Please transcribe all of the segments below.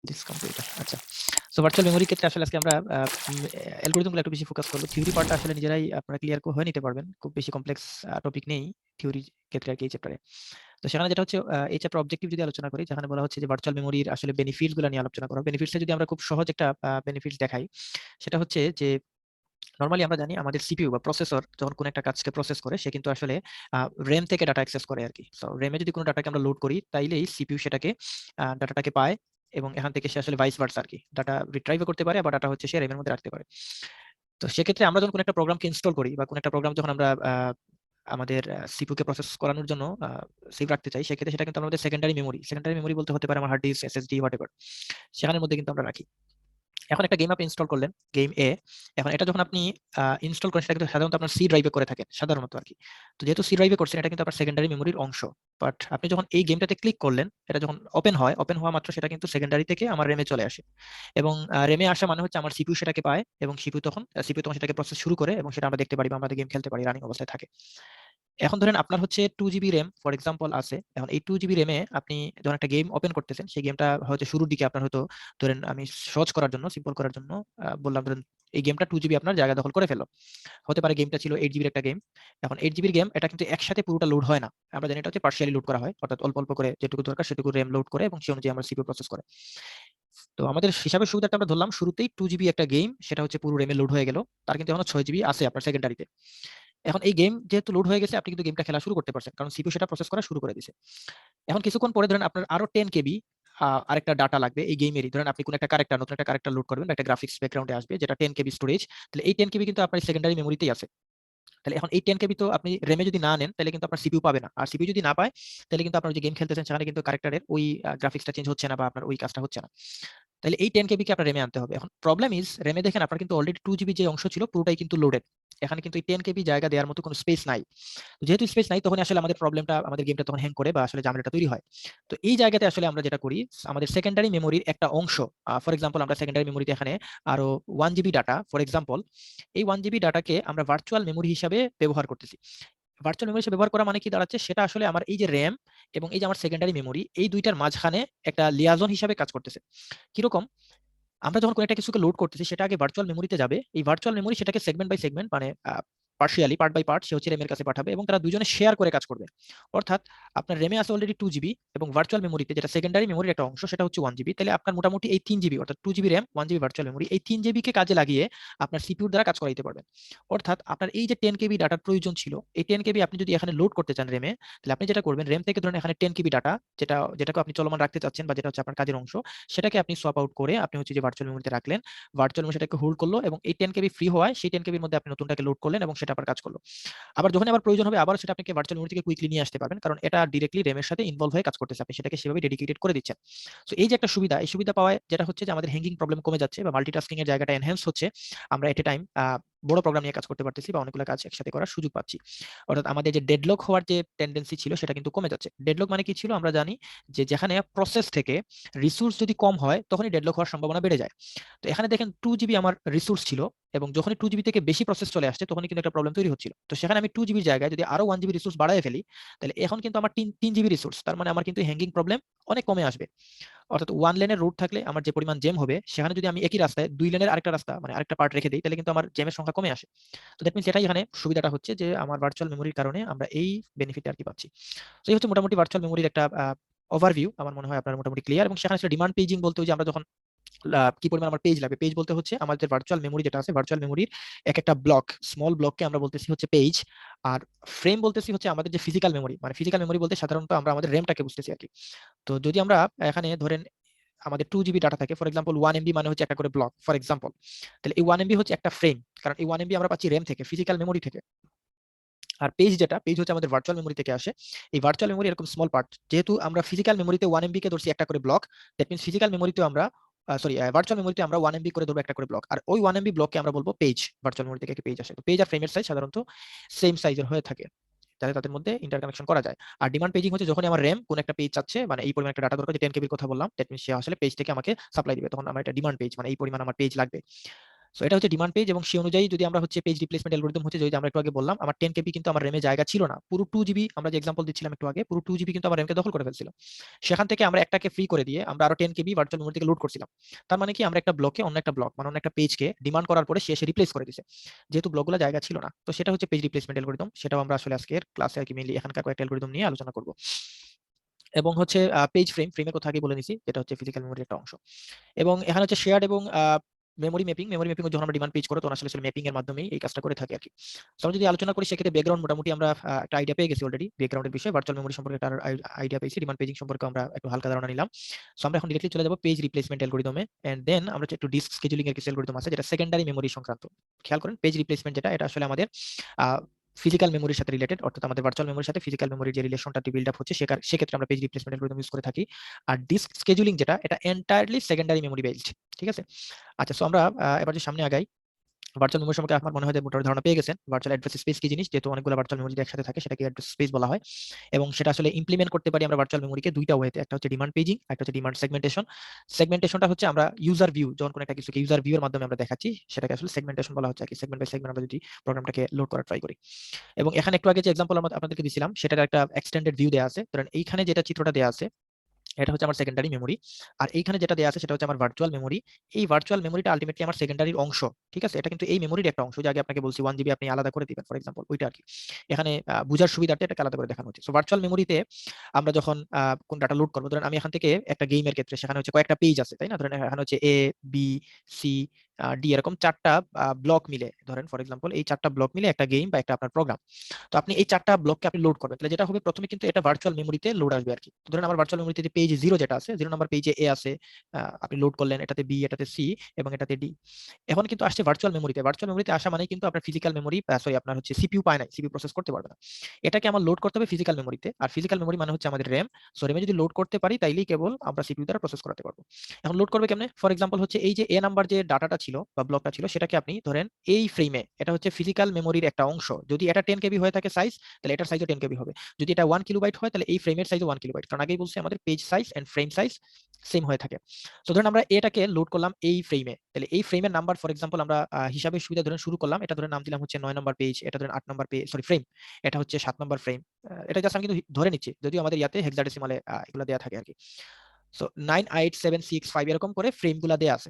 This computer. আচ্ছা, so virtual মেমোরির ক্ষেত্রে আসলে আজকে আমরা অ্যালগরিদমগুলো একটু বেশি ফোকাস করব। থিওরি পার্টটা আসলে নিজেরাই আপনারা ক্লিয়ার হয়ে নিতে পারবেন। খুব বেশি কমপ্লেক্স টপিক নেই থিওরির ক্ষেত্রে আরকি এই চ্যাপ্টারে। তো সেখানে যেটা হচ্ছে এই চ্যাপ্টার অবজেক্টিভ যদি আলোচনা করি, যেখানে বলা হচ্ছে যে ভার্চুয়াল মেমোরির আসলে বেনিফিটস গুলো নিয়ে আলোচনা করা। বেনিফিটসে যদি আমরা খুব সহজ একটা বেনিফিটস দেখাই, সেটা হচ্ছে যে নরমালি আমরা জানি আমাদের সিপিইউ বা প্রসেসর যখন কোনো একটা কাজকে প্রসেস করে সে কিন্তু আসলে র‍্যাম থেকে ডাটা অ্যাক্সেস করে আরকি। সো র‍্যামে যদি কোনো ডাটাকে আমরা লোড করি তাইলেই সিপিইউ সেটাকে ডাটাটাকে পায় এবং এখান থেকে সে আসলে ভাইস ভার্সা আরকি। ডাটা রিট্রাইভ করতে পারে বা ডাটা হচ্ছে সে র‍্যামের মধ্যে রাখতে পারে। তো সেক্ষেত্রে আমরা যখন কোনো একটা প্রোগ্রামকে ইনস্টল করি বা কোনো একটা প্রোগ্রাম যখন আমরা আমাদের সিপিইউ কে প্রসেস করানোর জন্য সেভ রাখতে চাই, সেক্ষেত্রে সেটা কিন্তু আমাদের সেকেন্ডারি মেমোরি। সেকেন্ডারি মেমোরি বলতে হতে পারে আমার হার্ড ডিস্ক, এসএসডি, হোয়াটএভার। সেখানের মধ্যে কিন্তু আমরা রাখি। এখন একটা গেম আপনি ইনস্টল করলেন, গেম এ। এখন এটা যখন আপনি ইনস্টল করেন সেটা কিন্তু সাধারণত আপনার সি ড্রাইভে করে থাকেন সাধারণত আরকি। তো যেহেতু সি ড্রাইভে করছেন এটা কিন্তু আপনার সেকেন্ডারি মেমোরির অংশ। বাট আপনি যখন এই গেমটাতে ক্লিক করলেন, এটা যখন ওপেন হয়, ওপেন হওয়া মাত্র সেটা কিন্তু সেকেন্ডারি থেকে আমার র‍্যামে চলে আসে। এবং র‍্যামে আসা মানে হচ্ছে আমার সিপিইউ সেটাকে পায় এবং সিপিইউ তখন সেটাকে প্রসেস শুরু করে এবং সেটা আমরা দেখতে পারি বা আমাদের গেম খেলতে পারি, রানিং অবস্থায় থাকে। এখন ধরেন আপনার হচ্ছে 2 জিবি র‍্যাম ফর এক্সাম্পল আছে। এখন এই 2 জিবি র‍্যামে আপনি যখন একটা গেম ওপেন করতেছেন, সেই গেমটা হয়তো শুরুর দিকে আপনার হয়তো ধরেন আমি সহজ করার জন্য, সিম্পল করার জন্য বললাম ধরেন এই গেমটা 2 জিবি আপনার জায়গা দখল করে ফেলল। হতে পারে গেমটা ছিল 8 জিবির একটা গেম। এখন 8 জিবির গেম এটা কিন্তু একসাথে পুরোটা লোড হয় না। আমরা জানি এটা হচ্ছে পার্শিয়ালি লোড করা হয়। অর্থাৎ অল্প, অল্প করে যেটুকু দরকার সেটুকু র‍্যাম লোড করে এবং সে অনুযায়ী আমরা সিপিইউ প্রসেস করে। তো আমাদের হিসাবের সুবিধাটা আমরা ধরলাম শুরুতেই 2 জিবি একটা গেম সেটা হচ্ছে পুরো র‍্যামে লোড হয়ে গেল। তার কিন্তু এখনো 6 জিবি আছে আপনার সেকেন্ডারিতে। এখন এই গেম যেহেতু লোড হয়ে গেছে আপনি কিন্তু গেমটা খেলা শুরু করতে পারছেন। কারণ সিপিইউ সেটা প্রসেস করা শুরু করে দিছে। এখন কিছুক্ষণ পরে ধরেন আপনার আরো 10 কেবি আরেকটা ডাটা লাগবে এই গেমেরই। ধরেন আপনি কোন একটা ক্যারেক্টার, নতুন একটা ক্যারেক্টার লোড করবেন বা একটা গ্রাফিক্স ব্যাকগ্রাউন্ডে আসবে যেটা 10 কেবি স্টোরেজ। তাহলে এই 10 কেবি কিন্তু আপনার সেকেন্ডারি মেমোরিতেই আছে। তাহলে এখন এই 10 কেবি তো আপনি র‍্যামে যদি না নেন তাহলে কিন্তু আপনার সিপিইউ পাবে না। আর সিপিইউ যদি না পায় তাহলে কিন্তু আপনার যে গেম খেলতেছেন সেখানে কিন্তু ক্যারেক্টারের ওই গ্রাফিক্সটা চেঞ্জ হচ্ছে না বা আপনার ওই কাজটা হচ্ছে না। তাহলে এই 10 কেবি কে আপনার র‍্যামে আনতে হবে। এখন প্রবলেম ইজ র‍্যামে দেখেন আপনার কিন্তু অলরেডি 2 জিবি যে অংশ ছিল পুরোটাই কিন্তু লোডেড। এখানে কিন্তু এই 10 কেবি জায়গা দেওয়ার মতো কোনো স্পেস নাই। তো যেহেতু স্পেস নাই তখন আসলে আমাদের প্রবলেমটা আমাদের গেমটা তখন হ্যাং করে বা আসলে ঝামেলাটা তৈরি হয়। তো এই জায়গাতে আসলে আমরা যেটা করি আমাদের সেকেন্ডারি মেমোরির একটা অংশ ফর এক্সাম্পল আমরা সেকেন্ডারি মেমোরিতে এখানে আরো 1 জিবি ডাটা ফর এক্সাম্পল এই 1 জিবি ডাটাকে আমরা ভার্চুয়াল মেমোরি হিসাবে ব্যবহার করতেছি। ভার্চুয়াল মেমোরি হিসেবে ব্যবহার করা মানে কি দাঁড়াচ্ছে সেটা আসলে আমার এই যে র‍্যাম এবং এই যে আমার সেকেন্ডারি মেমোরি এই দুইটার মাঝখানে একটা লিয়াজন হিসাবে কাজ করতেছে। কিরকম? আমরা যখন কোনো একটা কিছুকে লোড করতেছি সেটা আগে ভার্চুয়াল মেমোরিতে যাবে। এই ভার্চুয়াল মেমোরি সেটাকে সেগমেন্ট বাই সেগমেন্ট মানে পার্শিয়ালি পার্ট বাই পার্ট সে হচ্ছে র‍্যামের কাছে পাঠাবে এবং তারা দুজনে শেয়ার করে কাজ করবে। অর্থাৎ আপনার র‍্যামে আছে অলরেডি 2 জিবি এবং ভার্চুয়াল মেমোরিতে যেটা সেকেন্ডারি মেমোরির একটা অংশ সেটা হচ্ছে 1 জিবি। তাহলে আপনার মোটামুটি এই 3 জিবি অর্থাৎ 2 GB RAM, 1 GB virtual memory এই 3 জিবি কে কাজে লাগিয়ে আপনার সিপিইউর দ্বারা কাজ করাইতে পারবেন। অর্থাৎ আপনার এই যে 10 কেবি ডাটার প্রয়োজন ছিল, এই 10 কেবি আপনি যদি এখানে লোড করতে চান র‍্যামে, তাহলে আপনি যেটা করবেন র‍্যাম থেকে ধরেন এখানে 10 কেবি ডাটা যেটাকে আপনি চলমান রাখতে চাচ্ছেন বা যেটা হচ্ছে আপনার কাজের অংশ, সেটাকে আপনি সোয়াপ আউট করে আপনি হচ্ছে যে ভার্চুয়াল মেমোরিতে রাখলেন। ভার্চুয়াল মেমোরি সেটাকে হোল্ড করলো এবং এই 10 কেবি ফ্রি হওয়ায় সেই 10 কেবির মধ্যে আপনি নতুনটাকে লোড করলেন এবং সেটা আবার কাজ করলো। আবার যখনই আবার প্রয়োজন হবে আবার সেটা আপনি ভার্চুয়াল মেমোরি থেকে কুইকলি নিয়ে আসতে পারবেন। কারণ এটা ডিরেক্টলি র‍্যামের সাথে ইনভলভ হয়ে কাজ করতেছে। আপনি সেটাকে সেভাবে ডেডিকেটেড করে দিচ্ছেন। সো এই যে একটা সুবিধা, এই সুবিধা পাওয়ায় যেটা হচ্ছে যে আমাদের হ্যাঙ্গিং প্রবলেম কমে যাচ্ছে বা মাল্টিটাস্কিং এর জায়গাটা এনহ্যান্স হচ্ছে। আমরা এট এ টাইম বড় প্রোগ্রাম নিয়ে কাজ করতে পারতেছি বা অনেকগুলো কাজ একসাথে করার সুযোগ পাচ্ছি। অর্থাৎ আমাদের যে ডেডলক হওয়ার যে টেন্ডেন্সি ছিল সেটা কিন্তু কমে যাচ্ছে। ডেডলক মানে কি ছিল? আমরা জানি যে যেখানে প্রসেস থেকে রিসোর্স যদি কম হয় তখনই ডেডলক হওয়ার সম্ভাবনা বেড়ে যায়। তো এখানে দেখেন 2 জিবি আমার রিসোর্স ছিল এবং যখনই 2 জিবি থেকে বেশি প্রসেস চলে আসছে তখনই কিন্তু একটা প্রবলেম তৈরি হচ্ছিল। তো সেখানে আমি 2 জিবির জায়গায় যদি আরো 1 জিবি রিসোর্স বাড়ায় ফেলি, তাহলে এখন কিন্তু আমার 3 জিবি রিসোর্স। তার মানে আমার কিন্তু হ্যাঙ্গিং প্রবলেম অনেক কমে আসবে। অর্থাৎ 1 লেনের রুট থাকলে আমার যে পরিমাণ জ্যাম হবে সেখানে যদি আমি একই রাস্তায় 2 লেনের আরেকটা রাস্তা মানে আরেকটা পার্ট রেখে দেই তাহলে কিন্তু আমার জ্যামের সংখ্যা কমে আসে। তো দ্যাট মিনস এটাই এখানে সুবিধাটা হচ্ছে যে আমার ভার্চুয়াল মেমোরির কারণে আমরা এই বেনিফিটটা আরকি পাচ্ছি। তো এই হচ্ছে মোটামুটি ভার্চুয়াল মেমোরির একটা ওভারভিউ। আমার মনে হয় আপনার মোটামুটি ক্লিয়ার এবং সেখানে আসলে ডিমান্ড পেজিং বলতে ওই যে আমরা যখন কি পরিমাণ আমার পেজ লাগবে। পেজ বলতে হচ্ছে আমাদের ভার্চুয়াল মেমোরি যেটা আছে, ভার্চুয়াল মেমোরির একেকটা ব্লক, স্মল ব্লককে আমরা বলতেছি হচ্ছে পেজ। আর ফ্রেম বলতেছি হচ্ছে আমাদের যে ফিজিক্যাল মেমোরি। মানে ফিজিক্যাল মেমোরি বলতে সাধারণত আমরা আমাদের র‍্যামটাকে বুঝতেছি আরকি। তো যদি আমরা এখানে ধরেন আমাদের 2 জিবি ডাটা থাকে, ফর এক্সাম্পল 1 এমবি মানে হচ্ছে একটা করে ব্লক, ফর এক্সাম্পল। তাহলে এই 1 এমবি হচ্ছে একটা ফ্রেম। কারণ এই 1 এমবি আমরা পাচ্ছি র‍্যাম থেকে, ফিজিক্যাল মেমোরি থেকে। আর পেজ হচ্ছে আমাদের ভার্চুয়াল মেমোরি থেকে আসে। এই ভার্চুয়াল মেমোরি এরকম স্মল পার্ট। যেহেতু আমরা ফিজিক্যাল মেমোরিতে 1 এমবি কে ধরছি একটা করে ব্লক, দ্যাট মিনস ফিজিক্যাল মেমোরিতেও আমরা ভার্চুয়াল মেমোরিতে আমরা 1 এমবি করে ধরবো একটা করে ব্লক। আর ওই 1 এমবি ব্লককে আমরা বলবো পেজ। ভার্চুয়াল মেমোরি থেকে একটা পেজ আসে। তো পেজ আর ফ্রেমের সাইজ সাধারণত সেম সাইজের হয়ে থাকে। যাতে তাদের মধ্যে ইন্টারকানেকশন করা যায়। আর ডিমান্ড পেজিং হচ্ছে যখনই আমার র‍্যাম কোন একটা পেজ চাচ্ছে, মানে এই পরিমাণ একটা ডাটা দরকার যে 10 কেবির কথা বললাম, দ্যাট মিনস সে আসলে পেজ থেকে আমাকে সাপ্লাই দিবে। তখন আমার এটা ডিমান্ড পেজ মানে এই পরিমাণ আমার পেজ লাগবে। সো এটা হচ্ছে ডিমান্ড পেজ, এবং সেই অনুযায়ী যদি আমরা হচ্ছে পেজ রিপ্লেসমেন্ট অ্যালগরিদম হচ্ছে, যদি আমরা একটু আগে বললাম আমার 10 কেবি কিন্তু আমার র্যামে জায়গা ছিল না, পুরো 2 জিবি আমরা যে এক্সাম্পল দিচ্ছিলাম একটু আগে, পুরো 2 জিবি কিন্তু আমার র্যামকে দখল করে ফেলছিল। সেখান থেকে আমরা একটাকে ফ্রি করে দিয়ে আমরা আরো 10 কেবি ভার্চুয়াল মেমরি থেকে লোড করছিলাম। তার মানে কি আমরা একটা ব্লকে অন্য একটা ব্লক মানে অন্য একটা পেজকে ডিমান্ড করার পরে সে এসে রিপ্লেস করে দিছে, যেহেতু ব্লকগুলো জায়গা ছিল না। তো সেটা হচ্ছে পেজ রিপ্লেসমেন্ট অ্যালগরিদম, সেটাও আমরা আসলে আজকের ক্লাসে আর কি মেইনলি এখানকার কয়েকটা অ্যালগরিদম নিয়ে আলোচনা করব। এবং হচ্ছে পেজ ফ্রেমের কথা আগে বলে নিছি, যেটা হচ্ছে ফিজিক্যাল মেমরির একটা অংশ। এবং এখানে হচ্ছে শেয়ার্ড এবং মেমোরি ম্যাপিং যখন আমরা ডিমান্ড পেজ করো তখন আসলে ম্যাপিং এর মাধ্যমেই এই কাজটা করে থাকি আর কি। তো আমরা যদি আলোচনা করি সেক্ষেত্রে ব্যাকগ্রাউন্ড মোটামুটি আমরা একটা আইডিয়া পেয়ে গেছি অলরেডি ব্যাকগ্রাউন্ডের বিষয়ে, ভার্চুয়াল মেমরি সম্পর্কে একটা আইডিয়া পেয়েছি, ডিমান্ড পেজিং সম্পর্কে আমরা একটু হালকা ধারণা নিলাম। সো আমরা এখন ডিরেক্টলি চলে যাব পেজ রিপ্লেসমেন্ট অ্যালগরিদমে, এন্ড দেন আমরা একটু ডিস্ক স্কেজুলিং এর কিছু অ্যালগরিদম আছে যেটা সেকেন্ডারি মেমরি সংক্রান্ত। খেয়াল করেন পেজ রিপ্লেসমেন্ট যেটা, এটা আসলে আমাদের ফিজিক্যাল মেমোরির সাথে রিলেটেড, অর্থাৎ আমাদের ভার্চুয়াল মেমোরির সাথে ফিজিক্যাল মেমোরির যে রিলেশনটা বিল্ড আপ হচ্ছে সেক্ষেত্রে আমরা পেজ রিপ্লেসমেন্ট অ্যালগরিদম ইউজ করে থাকি। আর ডিস্ক স্কেজুলিং যেটা, এটা এন্টায়ারলি সেকেন্ডারি মেমোরি বেসড। ঠিক আছে। আচ্ছা, সো আমরা এবার যে সামনে আগাই, ভার্চুয়াল মেমোরি সম্পর্কে আমার মনে হয় যে মোটামুটি ধারণা পেয়ে গেছেন। ভার্চুয়াল অ্যাড্রেস স্পেস কি জিনিস, যেহেতু অনেকগুলো ভার্চুয়াল মেমোরি একসাথে থাকে সেটাকে অ্যাড্রেস স্পেস বলা হয়। এবং সেটা আসলে ইমপ্লিমেন্ট করতে পারি আমরা ভার্চুয়াল মেমোরিকে দুইটা ওয়েতে, একটা হচ্ছে ডিমান্ড পেজিং, একটা হচ্ছে ডিমান্ড সেগমেন্টেশন। সেগমেন্টেশনটা হচ্ছে আমরা ইউজার ভিউ, যখন কোনো একটা কিছুকে ইউজার ভিউ এর মাধ্যমে আমরা দেখাচ্ছি সেটাকে আসলে সেগমেন্টেশন বলা হচ্ছে আর কি। সেগমেন্ট বাই সেগমেন্ট আমরা যদি প্রোগ্রামটাকে লোড করার ট্রাই করি। এবং এখানে একটু আগে যে এক্সাম্পল আমরা আপনাদেরকে দিছিলাম সেটার একটা এক্সটেন্ডেড ভিউ দেওয়া আছে। ধরেন এইখানে যেটা চিত্রটা দেওয়া আছে এটা হচ্ছে আমার সেকেন্ডারি মেমোরি, আর এইখানে যেটা দেওয়া আছে সেটা হচ্ছে আমার ভার্চুয়াল মেমোরি। এই ভার্চুয়াল মেমোরিটা আলটিমেটলি আমার সেকেন্ডারির অংশ। ঠিক আছে, এটা কিন্তু এই মেমোরির একটা অংশ, যে আগে আপনাকে বলছি 1 জিবি আপনি আলাদা করে দিবেন ফর এক্সাম্পল, ওইটা আর কি। এখানে বুঝার সুবিধার্থে এটাকে আলাদা করে দেখানো হচ্ছে। সো ভার্চুয়াল মেমোরিতে আমরা যখন কোন ডাটা লোড করবো, ধরেন আমি এখান থেকে একটা গেমের ক্ষেত্রে সেখানে হচ্ছে কয়েকটা পেজ আছে, তাই না? ধরেন এখানে হচ্ছে এ, বি, সি, ডি, এরকম 4টা ব্লক মিলে, ধরেন ফর এক্সাম্পল এই 4টা ব্লক মিলে একটা গেম বা একটা আপনার প্রোগ্রাম। তো আপনি এই 4টা ব্লককে আপনি লোড করবেন, তাহলে যেটা হবে প্রথমে কিন্তু এটা ভার্চুয়াল মেমোরিতে লোড আসবে আর কি। তো ধরেন আমার ভার্চুয়াল মেমোরিতে যে পেজ 0 যেটা আছে, 0 নাম্বার পেজে এ আছে, আপনি লোড করলেন, এটাতে বি, এটাতে সি এবং এটাতে ডি। এখন কিন্তু আসছে ভার্চুয়াল মেমোরিতে, ভার্চুয়াল মেমোরিতে আসা মানে কিন্তু আপনার ফিজিক্যাল মেমোরি, সরি আপনার হচ্ছে সিপিইউ পায় নাই, সিপিইউ প্রসেস করতে পারবে না। এটাকে আমার লোড করতে হবে ফিজিক্যাল মেমোরিতে, আর ফিজিক্যাল মেমোরি মানে হচ্ছে আমাদের র্যাম। সো র্যামে যদি লোড করতে পারি তাইলেই কেবল আমরা সিপিইউ দ্বারা প্রসেস করাতে পারবো। এখন লোড করবে কেমনে? ফর এক্সাম্পল হচ্ছে এই যে এ নাম্বার যে ডাটাটা ছিল বা ব্লকটা ছিল সেটাকে আপনি ধরেন এই ফ্রেমে, এটা হচ্ছে ফিজিক্যাল মেমোরির একটা অংশ, যদি এটা 10 কেবি হয়ে থাকে সাইজ, তাহলে এটার সাইজও 10 কেবি হবে। যদি এটা 1 কিলোবাইট হয় তাহলে এই ফ্রেমের সাইজও 1 কিলোবাইট, কারণ আগেই বলছি আমাদের page size and frame size same হয়ে থাকে। তো ধরেন আমরা এটাকে লোড করলাম এই ফ্রেমে, তাহলে এই ফ্রেমের নাম্বার ফর এক্সাম্পল আমরা হিসাবের সুবিধা ধরেন শুরু করলাম, এটা ধরে নাম দিলাম হচ্ছে 9 নম্বর পেজ, এটা ধরেন 8 নম্বর পেজ, সরি ফ্রেম, এটা হচ্ছে 7 নম্বর ফ্রেম। এটা জাস্ট আমি কিন্তু ধরে নিচ্ছি, যদিও আমাদের ইয়াতে হেক্সাডেসিমালে এগুলো দেয়া থাকে আর কি। সো 9, 8, 7, 6, 5 এরকম করে ফ্রেমগুলো দেয়া আছে।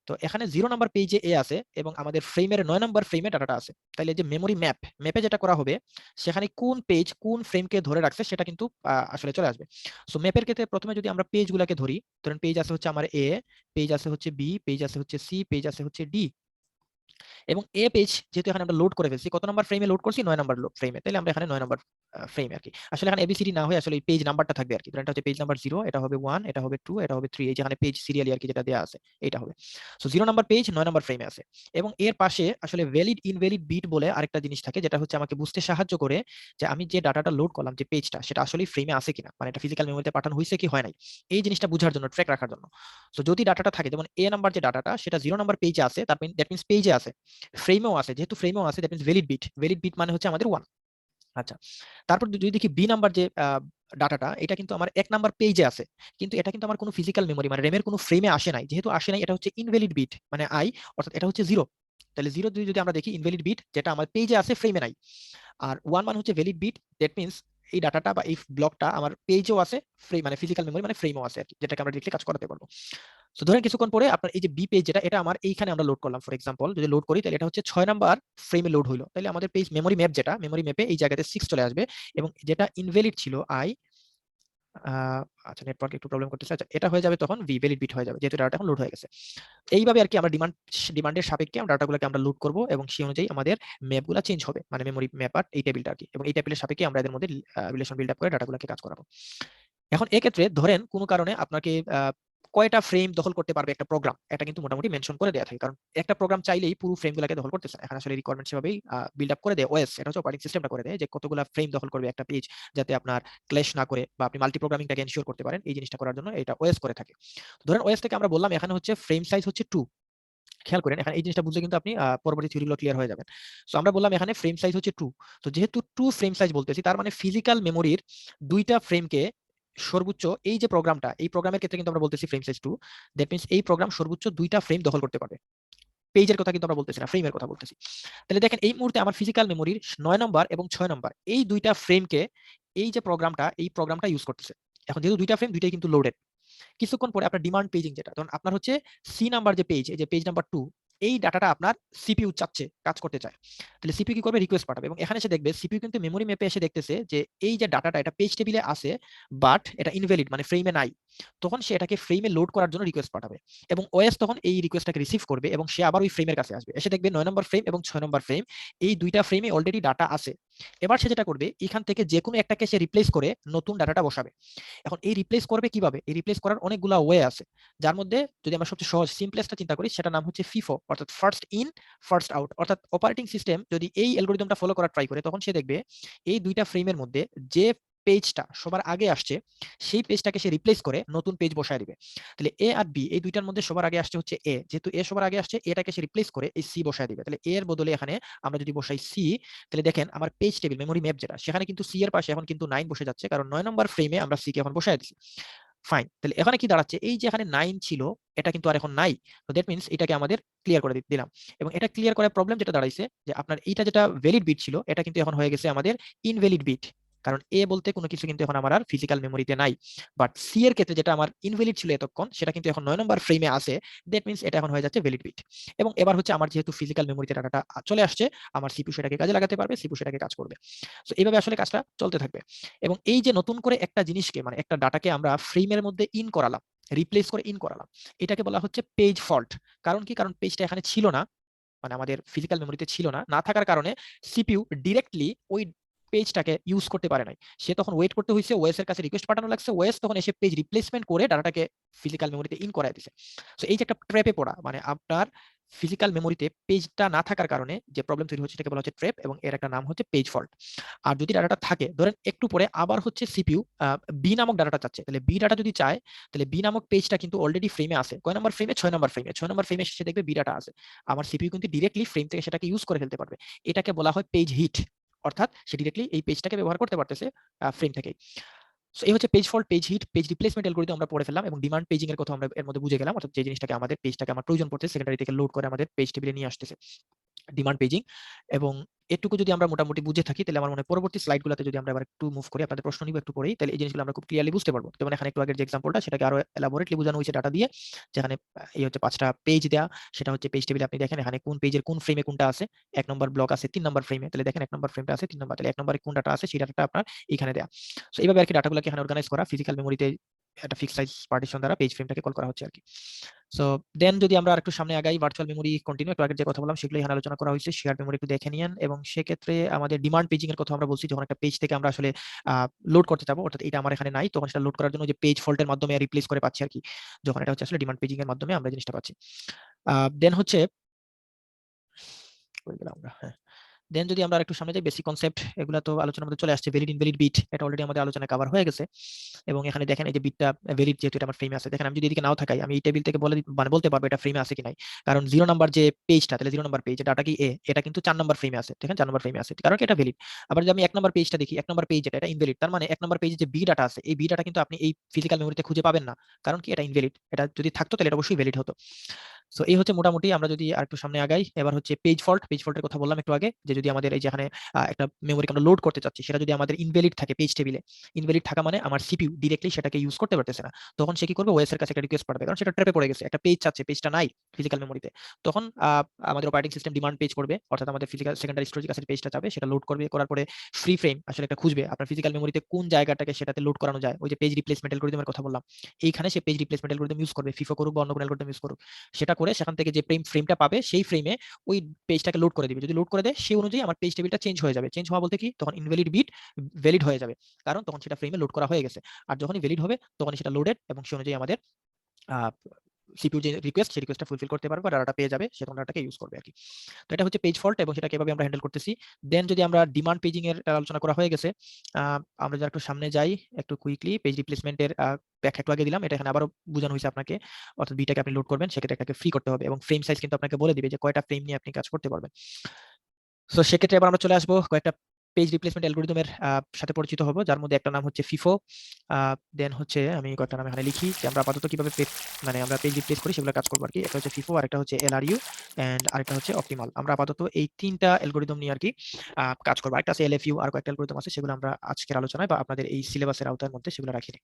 তো এখানে 0 নাম্বার পেজে এ আছে এবং আমাদের ফ্রেমের 9 নাম্বার ফ্রেমে ডাটাটা আছে। তাইলে যে মেমোরি ম্যাপে যেটা করা হবে সেখানে কোন পেজ কোন ফ্রেমকে ধরে রাখছে সেটা কিন্তু আসলে চলে আসবে। সো ম্যাপের ক্ষেত্রে প্রথমে যদি আমরা পেজগুলোকে ধরি, ধরেন পেজ আছে হচ্ছে আমার এ, পেজ আছে হচ্ছে বি, পেজ আছে হচ্ছে সি, পেজ আছে হচ্ছে ডি। এবং এ পেজ যেহেতু এখানে আমরা লোড করে ফেলছি, কত নাম্বার ফ্রেমে লোড করছি? 9 নাম্বার ফ্রেমে, তাহলে আমরা এখানে 9 নাম্বার ফ্রেমে আর কি। আসলে এখানে এবিসিডি না হয়ে আসলে পেজ নাম্বারটা থাকবে আর কি। ধরেন এটা হচ্ছে পেজ নাম্বার 0, এটা হবে 1, এটা হবে 2, এটা হবে 3, এই যেখানে পেজ সিরিয়ালি আর কি যেটা দেয়া আছে এটা হবে। সো 0 নাম্বার পেজ 9 নাম্বার ফ্রেমে আছে। এবং এর পাশে আসলে ভ্যালিড ইনভ্যালিড বিট বলে আরেকটা জিনিস থাকে, যেটা হচ্ছে আমাকে বুঝতে সাহায্য করে যে আমি যে ডাটাটা লোড করলাম, যে পেজটা, সেটা আসলে ফ্রেমে আছে কিনা, মানে এটা ফিজিক্যাল মেমোরিতে পাঠানো হয়েছে কি হয় নাই, এই জিনিসটা বোঝার জন্য, ট্র্যাক রাখার জন্য। সো যদি ডাটাটা থাকে, যেমন এ নাম্বার যে ডাটাটা সেটা 0 নাম্বার পেজে আছে, তার দ্যাট মিন্স পেজে আছে, ফ্রেমেও আছে, যেহেতু ফ্রেমেও আছে দ্যাট মিন্স ভ্যালিড বিট মানে হচ্ছে আমাদের 1। আচ্ছা, তারপর যদি দেখি বি নাম্বার যে ডাটাটা, এটা কিন্তু আমার 1 নাম্বার পেজে আছে, কিন্তু এটা কিন্তু আমার কোনো ফিজিক্যাল মেমোরি মানে র্যামের কোনো ফ্রেমে আসে নাই, যেহেতু আসে নাই এটা হচ্ছে ইনভ্যালিড বিট মানে আই, অর্থাৎ এটা হচ্ছে 0। তাহলে 0 যদি আমরা দেখি ইনভ্যালিড বিট, যেটা আমার পেজে আছে ফ্রেমে নাই। আর 1 মানে হচ্ছে ভ্যালিড বিট, দ্যাট মিন্স এই ডাটাটা বা এই ব্লকটা আমার পেজেও আছে, ফ্রেম মানে ফিজিক্যাল মেমোরি মানে ফ্রেমও আছে আর কি, যেটাকে আমরা ডিরেক্টলি কাজ করাতে পারবো। সো ধরেন কিছুক্ষণ পরে আপনার এই যে বি পেজ যেটা, এটা আমার এইখানে আমরা লোড করলাম ফর এক্সাম্পল, যদি লোড করি তাহলে এটা হচ্ছে 6 নাম্বার ফ্রেমে লোড হইলো, তাহলে আমাদের পেজ মেমোরি ম্যাপ যেটা, মেমোরি ম্যাপে এই জায়গাতে 6 চলে আসবে। এবং যেটা ইনভ্যালিড ছিল আই, আচ্ছা নেটওয়ার্ক একটু প্রবলেম করতেছে, আচ্ছা এটা হয়ে যাবে তখন ভি, ভ্যালিড বিট হয়ে যাবে, যেহেতু ডাটা এখন লোড হয়ে গেছে। এইভাবে আর কি আমরা ডিমান্ডের সাপেক্ষে আমরা ডাটাগুলোকে আমরা লোড করব এবং সেই অনুযায়ী আমাদের ম্যাপগুলো চেঞ্জ হবে, মানে মেমোরি ম্যাপ আর এই টেবিলটা আর কি। এবং এই টেবিলের সাপেক্ষে আমরা এদের মধ্যে রিলেশন বিল্ড আপ করে ডাটাগুলোকে কাজ করাবো। এখন এক্ষেত্রে ধরেন কোনো কারণে আপনাকে কয়টা ফ্রেম দখল করতে পারবে একটা প্রোগ্রাম, এটা কিন্তু মোটামুটি মেনশন করে দেওয়া থাকে, কারণ একটা প্রোগ্রাম চাইলেই পুরো ফ্রেমগুলোকে দখল করতেছে না। এখন আসলে রিকোয়ারমেন্ট সেভাবেই বিল্ড আপ করে দেয় ওএস, এটা হচ্ছে অপারেটিং সিস্টেমটা করে দেয় যে কতগুলো ফ্রেম দখল করবে একটা পেজ, যাতে আপনার ক্ল্যাশ না করে বা আপনি মাল্টি প্রোগ্রামিংটাকে এনশিওর করতে পারেন, এই জিনিসটা করার জন্য এটা ওএস করে থাকে। ধরেন ওএস থেকে আমরা বললাম এখানে হচ্ছে ফ্রেম সাইজ হচ্ছে 2। খেয়াল করেন এখানে এই জিনিসটা বুঝলে কিন্তু আপনি পরবর্তী থিওরিগুলো ক্লিয়ার হয়ে যাবেন। সো আমরা বললাম এখানে ফ্রেম সাইজ হচ্ছে 2। তো যেহেতু 2 ফ্রেম সাইজ বলতেছি, তার মানে ফিজিক্যাল মেমোরির দুইটা ফ্রেমকে সর্বোচ্চ, এই যে প্রোগ্রামটা, এই প্রোগ্রামের ক্ষেত্রে কিন্তু আমরা বলতেছি ফ্রেম সাইজ 2, দ্যাট মিন্স এই প্রোগ্রাম সর্বোচ্চ দুইটা ফ্রেম দখল করতে পারবে। পেজের কথা কিন্তু আমরা বলতেছি না, ফ্রেমের কথা বলতেছি। তাহলে দেখেন এই মুহূর্তে আমার ফিজিক্যাল মেমোরির 9 নম্বর এবং 6 নম্বর এই দুইটা ফ্রেমকে এই যে প্রোগ্রামটা ইউজ করতেছে। এখন যেহেতু দুইটা ফ্রেম, দুইটাই কিন্তু লোডেড। কিছুক্ষণ পরে আপনার ডিমান্ড পেজিং যেটা, ধরুন আপনার হচ্ছে সি নাম্বার যে পেজ, এই যে পেজ নাম্বার 2, এই ডাটাটা আপনার সিপিইউ চাচ্ছে, কাজ করতে চায়। তাহলে সিপিইউ কি করবে? রিকোয়েস্ট পাঠাবে, এবং এখানে এসে দেখবে সিপিইউ কিন্তু মেমোরি ম্যাপে এসে দেখতেছে যে এই যে ডাটাটা এটা পেজ টেবিলে আছে, বাট এটা ইনভ্যালিড, মানে ফ্রেমে নাই। তখন সে এটাকে ফ্রেমে লোড করার জন্য রিকোয়েস্ট পাঠাবে, এবং ওএস তখন এই রিকোয়েস্টটাকে রিসিভ করবে, এবং সে আবার ওই ফ্রেমের কাছে আসবে, এসে দেখবে 9 নম্বর ফ্রেম এবং 6 নম্বর ফ্রেম, এই দুইটা ফ্রেমে অলরেডি ডাটা আছে। এবার সে যেটা করবে, এখান থেকে যে কোনো একটাকে সে রিপ্লেস করে নতুন ডাটাটা বসাবে। এখন এই রিপ্লেস করবে কিভাবে? এই রিপ্লেস করার অনেকগুলো ওয়ে আছে, যার মধ্যে যদি আমরা সবচেয়ে সহজ সিম্পলেস্টটা চিন্তা করি, সেটা নাম হচ্ছে ফিফো, অর্থাৎ ফার্স্ট ইন ফার্স্ট আউট। অর্থাৎ অপারেটিং সিস্টেম যদি এই অ্যালগরিদমটা ফলো করার ট্রাই করে, তখন সে দেখবে এই দুইটা ফ্রেমের মধ্যে যে পেজটা সবার আগে আসছে, সেই পেজটাকে সে রিপ্লেস করে নতুন পেজ বসায় দিবে। তাহলে এ আর বি এই দুইটার মধ্যে সবার আগে আসছে হচ্ছে এ, যেহেতু এ সবার আগে আসছে, এটাকে সে রিপ্লেস করে এই সি বসায় দিবে। তাহলে এ এর বদলে এখানে আমরা যদি বসাই সি, তাহলে দেখেন আমার পেজ টেবিল মেমোরি ম্যাপ যেটা, সেখানে কিন্তু সি এর পাশে এখন কিন্তু 9 বসে যাচ্ছে, কারণ 9 নম্বর ফ্রেমে আমরা সি কে এখন বসায় দিচ্ছি। ফাইন, তাহলে এখানে কি দাঁড়াচ্ছে, এই যে এখানে 9 ছিল, এটা কিন্তু আর এখন নাই। তো দ্যাট মিন্স এটাকে আমাদের ক্লিয়ার করে দিলাম, এবং এটা ক্লিয়ার করার প্রবলেম যেটা দাঁড়াইছে, যে আপনার এইটা যেটা ভ্যালিড বিট ছিল, এটা কিন্তু এখন হয়ে গেছে আমাদের ইনভ্যালিড বিট, কারণ এ বলতে কোনো কিছু কিন্তু এখন আমার আর ফিজিক্যাল মেমোরিতে নাই। বাট সি এর ক্ষেত্রে যেটা আমার ইনভ্যালিড ছিল এতক্ষণ, সেটা কিন্তু এখন 9 নম্বর ফ্রেমে আছে। দ্যাট মিন্স এটা এখন হয়ে যাচ্ছে ভ্যালিড বিট। এবং এবার হচ্ছে আমার যেহেতু ফিজিক্যাল মেমোরিতে ডাটাটা চলে আসছে, আমার সিপিইউ সেটাকে কাজে লাগাতে পারবে, সিপিইউ সেটাকে কাজ করবে। সো এইভাবে আসলে কাজটা চলতে থাকবে। এবং এই যে নতুন করে একটা জিনিসকে, মানে একটা ডাটাকে আমরা ফ্রেমের মধ্যে ইন করালাম, রিপ্লেস করে ইন করালাম, এটাকে বলা হচ্ছে পেজ ফল্ট। কারণ কি? কারণ পেজটা এখানে ছিল না, মানে আমাদের ফিজিক্যাল মেমোরিতে ছিল না, না থাকার কারণে সিপিইউ ডিরেক্টলি ওই পেজটাকে ইউজ করতে পারে নাই। সে তখন ওয়েট করতে হয়েছে, ওএস এর কাছে রিকোয়েস্ট পাঠানো লাগছে, ওএস তখন এসে পেজ রিপ্লেসমেন্ট করে ডাটাটাকে ফিজিক্যাল মেমোরিতে ইন করায় দিছে। সো এই যে একটা ট্র্যাপে পড়া, মানে আপনার ফিজিক্যাল মেমোরিতে পেজটা না থাকার কারণে যে প্রবলেম তৈরি হচ্ছে, এটাকে বলা হচ্ছে ট্র্যাপ, এবং এর একটা নাম হচ্ছে পেজ ফল্ট। আর যদি ডাটাটা থাকে, ধরেন একটু পরে আবার হচ্ছে সিপিইউ বি নামক ডাটাটা চাচ্ছে, তাহলে বি ডাটা যদি চায়, তাহলে বি নামক পেজটা কিন্তু অলরেডি ফ্রেমে আছে। কয় নাম্বার ফ্রেমে? 6 নাম্বার ফ্রেমে। 6 নাম্বার ফ্রেমে সে দেখবে বি ডাটা আছে, আমার সিপিইউ কিন্তু ডিরেক্টলি ফ্রেম থেকে সেটাকে ইউজ করে ফেলতে পারবে। এটাকে বলা হয় পেজ হিট, অর্থাৎ সে ডিরেক্টলি এই পেজটাকে ব্যবহার করতে পারতেছে ফ্রেম থেকেই। সো এই হচ্ছে page fault, page hit, page replacement algorithm আমরা পড়ে ফেললাম, এবং ডিমান্ড পেজিং এর কথা আমরা এর মধ্যে বুঝে গেলাম, অর্থাৎ যে জিনিসটাকে আমাদের পেজটাকে আমার প্রয়োজন পড়ছে সেকেন্ডারি থেকে লোড করে আমাদের পেজ টেবিলে নিয়ে আসতেছে, ডিমান্ড পেজিং। এবং এটুকু যদি আমরা মোটামুটি বুঝে থাকি, তাহলে আমার মনে হয় পরবর্তী স্লাইডগুলোতে যদি আমরা এবার একটু মুভ করি, আপনাদের প্রশ্ন নিব একটু পরেই, তাহলে এই জিনিসগুলো আমরা খুব ক্লিয়ারলি বুঝতে পারবো। যেমন এখানে একটু আগের যে এক্সাম্পলটা, সেটাকে আরো এলাবোরেটলি বোঝানো হয়েছে ডাটা দিয়ে, যেখানে এই হচ্ছে 5টা পেজ দেয়া, সেটা হচ্ছে পেজ টেবিলে আপনি দেখেন এখানে কোন পেজের কোন ফ্রেমে কোনটা আছে। 1 নম্বর ব্লক আছে 3 নম্বর ফ্রেমে, তাহলে দেখেন 1 নম্বর ফ্রেমটা আছে 3 নম্বর, তাহলে 1 নম্বরে কোন ডাটা আছে সেই ডাটাটা আপনার এখানে দেয়া। সো এইভাবে আর কি ডাটাগুলোকে এখানে অর্গানাইজ করা, ফিজিক্যাল মেমোরিতে একটা ফিক্সড সাইজ পার্টিশন দ্বারা পেজ ফ্রেমটাকে কল করা হচ্ছে আর কি। সো দেন যদি আমরা আরেকটু সামনে আগাই, ভার্চুয়াল মেমোরি কন্টিনিউ, একটু আগে যে কথা বললাম সেগুলো এখানে আলোচনা করা হয়েছে। শেয়ার মেমোরি একটু দেখে নিয়েন, এবং সেক্ষেত্রে আমাদের ডিমান্ড পেজিং এর কথা আমরা বলছি, যখন একটা পেজ থেকে আমরা আসলে লোড করতে যাবো, অর্থাৎ এটা আমার এখানে নাই, তখন সেটা লোড করার জন্য যে পেজ ফল্টের মাধ্যমে রিপ্লেস করে পাচ্ছি আর কি, যখন এটা হচ্ছে আসলে ডিমান্ড পেজিং এর মাধ্যমে আমরা জিনিসটা পাচ্ছি। দেন হচ্ছে কই গেলাম আমরা? হ্যাঁ, দেন যদি আমরা একটু সামনে যাই, বেসিক কনসেপ্ট এগুলো তো আলোচনার মধ্যে চলে আসছে। ভ্যালিড ইনভ্যালিড বিট, এটা অলরেডি আমাদের আলোচনায় কভার হয়ে গেছে। এবং এখানে দেখেন এই যে বিটটা ভ্যালিড, যেহেতু এটা আমার ফ্রেমে আছে, দেখেন আমি যদি এদিকে নাও থাকাই, আমি এই টেবিল থেকে মানে বলতে পারবো এটা ফ্রেমে আছে কি নাই। কারণ 0 নাম্বার যে পেজটা, তাহলে 0 নাম্বার পেজ ডাটা কি এ, এটা কিন্তু 4 নাম্বার ফ্রেমে আছে, দেখেন 4 নাম্বার ফ্রেমে আছে, কারণ এটা ভ্যালিড। আবার যদি আমি 1 নাম্বার পেজটা দেখি, 1 নাম্বার পেজ এটা ইনভ্যালিড, তার মানে 1 নাম্বার পেজে যে বি ডাটা আছে, এই বি ডাটা কিন্তু আপনি এই ফিজিক্যাল মেমোরিতে খুঁজে পাবেন না, কারণ কি এটা ইনভ্যালিড। এটা যদি থাকতো তাহলে এটা অবশ্যই ভ্যালিড হতো। সো এই হচ্ছে মোটামুটি। আমরা যদি আরেকটু সামনে আগাই, এবার হচ্ছে পেজ ফল্ট। পেজ ফল্টের কথা বললাম একটু আগে, যে যদি আমাদের এই যেখানে একটা মেমোরিকে আমরা লোড করতে চাচ্ছি, সেটা যদি আমাদের ইনভ্যালিড থাকে পেজ টেবিলে, ইনভ্যালিড থাকা মানে আমার সিপিইউ ডিরেক্টলি সেটাকে ইউজ করতে পারতেছে না, তখন সে কি করবে? ওএস এর কাছে একটা রিকোয়েস্ট পাঠাবে, কারণ সেটা ট্র্যাপে পড়ে গেছে, একটা পেজ চাচ্ছে, পেজটা নাই ফিজিক্যাল মেমোরিতে। তখন আমাদের অপারেটিং সিস্টেম ডিমান্ড পেজ করবে, অর্থাৎ আমাদের ফিজিক্যাল সেকেন্ডারি স্টোরেজ কাছে পেজটা চাবে, সেটা লোড করবে, করার পরে ফ্রি ফ্রেম আসলে একটা খুঁজবে আপনার ফিজিক্যাল মেমোরিতে কোন জায়গাটাকে সেটাতে লোড করানো যায়। ওই যে পেজ রিপ্লেসমেন্ট অ্যালগরিদমের কথা বললাম, এইখানে সে পেজ রিপ্লেসমেন্ট অ্যালগরিদম ইউজ করবে, ফিফো করুক বা অন্য কোনো অ্যালগরিদম ইউজ করুক, সেটা করে সেখান থেকে যে ফ্রেমটা পাবে, সেই ফ্রেমে ওই পেজটাকে লোড করে দিবে। যদি লোড করে দেয়, সেই অনুযায়ী আমার পেজ টেবিলটা চেঞ্জ হয়ে যাবে। চেঞ্জ হওয়া বলতে কি? তখন ইনভ্যালিড বিট ভ্যালিড হয়ে যাবে, কারণ তখন সেটা ফ্রেমে লোড করা হয়ে গেছে। আর যখনই ভ্যালিড হবে, তখনই সেটা লোডেড, এবং সেই অনুযায়ী আমাদের সিপিইউ যে রিকোয়েস্ট, সেই রিকোয়েস্টটা ফুলফিল করতে পারবে, ডাটাটা পেয়ে যাবে, সে তখন ডাটাকে ইউজ করবে আর কি। তো এটা হচ্ছে পেজ ফল্ট, এবং সেটা কিভাবে আমরা হ্যান্ডেল করতেছি। দেন যদি আমরা ডিমান্ড পেজিং এর আলোচনা করা হয়ে গেছে, আমরা যদি একটু সামনে যাই, একটু কুইকলি পেজ রিপ্লেসমেন্টের ব্যাখ্যা একটু আগে দিলাম, এটা এখানে আবারও বোঝানো হয়েছে আপনাকে। অর্থাৎ বিটাকে আপনি লোড করবেন, সেক্ষেত্রে এটাকে ফ্রি করতে হবে, এবং ফ্রেম সাইজ কিন্তু আপনাকে বলে দিবে যে কয়টা ফ্রেম নিয়ে আপনি কাজ করতে পারবেন। সো সেক্ষেত্রে এবার আমরা চলে আসবো কয়েকটা পেজ রিপ্লেসমেন্ট অ্যালগরিদমের সাথে পরিচিত হব, যার মধ্যে একটা নাম হচ্ছে ফিফো, দেন হচ্ছে আমি কয়েকটা নাম এখানে লিখি যে আমরা আপাতত কিভাবে মানে আমরা পেজ রিপ্লেস করি সেগুলো কাজ করবো আর কি। একটা হচ্ছে ফিফো, আরেকটা হচ্ছে এলআরইউ, এন্ড আরেকটা হচ্ছে অপটিমাল। আমরা আপাতত এই 3টা অ্যালগরিদম নিয়ে আর কি কাজ করবো। আরেকটা আছে এলএফইউ, আর কয়েকটা অ্যালগরিদম আছে, সেগুলো আমরা আজকের আলোচনায় বা আপনাদের এই সিলেবাসের আওতার মধ্যে সেগুলো রাখিনি।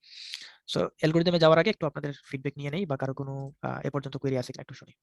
সো অ্যালগরিদমে যাওয়ার আগে একটু আপনাদের ফিডব্যাক নিয়ে নেই, বা কারো কোনো এ পর্যন্ত কোয়েরি আছে কিনা একটু শুনি।